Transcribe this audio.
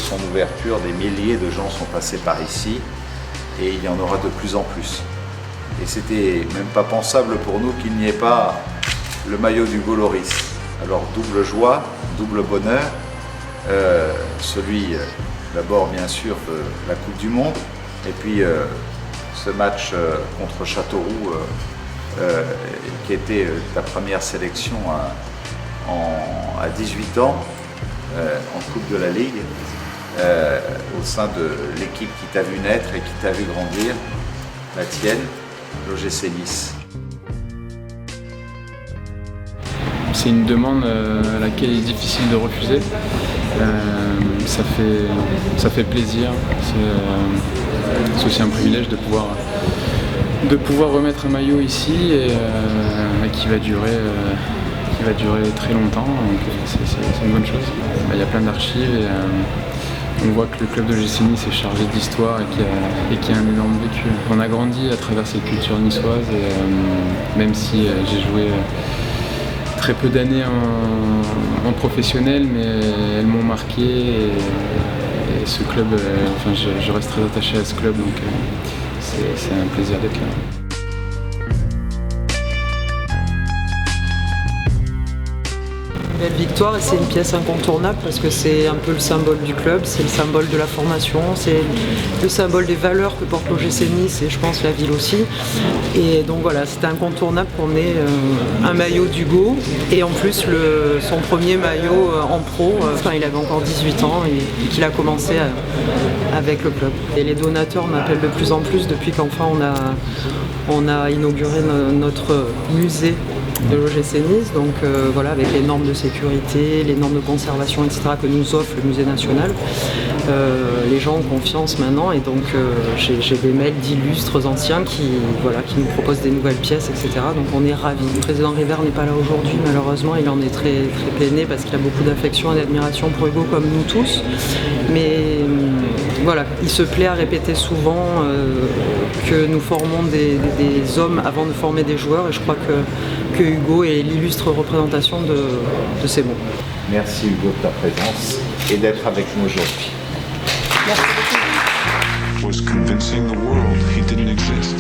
son ouverture, des milliers de gens sont passés par ici et il y en aura de plus en plus. Et c'était même pas pensable pour nous qu'il n'y ait pas le maillot d'Hugo Lloris. Alors double joie, double bonheur, celui d'abord bien sûr de la Coupe du Monde et puis ce match contre Châteauroux qui était ta première sélection à 18 ans en Coupe de la Ligue au sein de l'équipe qui t'a vu naître et qui t'a vu grandir, la tienne, l'OGC Nice. C'est une demande à laquelle il est difficile de refuser. Ça fait plaisir. C'est aussi un privilège de pouvoir remettre un maillot ici et qui va durer très longtemps. Donc c'est une bonne chose. Il y a plein d'archives et on voit que le club de l'OGC Nice est chargé d'histoire et qui a un énorme vécu. On a grandi à travers cette culture niçoise et même si j'ai joué très peu d'années en professionnel, mais elles m'ont marqué et ce club, je reste très attaché à ce club, donc c'est un plaisir d'être là. Belle victoire et c'est une pièce incontournable parce que c'est un peu le symbole du club, c'est le symbole de la formation, c'est le symbole des valeurs que porte l'OGC Nice et je pense la ville aussi. Et donc voilà, c'était incontournable qu'on ait un maillot d'Hugo et en plus son premier maillot en pro, il avait encore 18 ans et qu'il a commencé avec le club. Et les donateurs m'appellent de plus en plus depuis qu'enfin on a inauguré notre musée de l'OGC Nice, donc voilà, avec les normes de sécurité, les normes de conservation, etc. que nous offre le musée national. Les gens ont confiance maintenant et donc j'ai des mails d'illustres anciens qui nous proposent des nouvelles pièces, etc. Donc on est ravis. Le président River n'est pas là aujourd'hui, malheureusement, il en est très, très peiné parce qu'il a beaucoup d'affection et d'admiration pour Hugo comme nous tous. Mais voilà, il se plaît à répéter souvent que nous formons des hommes avant de former des joueurs et je crois que Hugo est l'illustre représentation de ces mots. Merci Hugo de ta présence et d'être avec nous aujourd'hui. Merci beaucoup. Was convincing the world he didn't exist.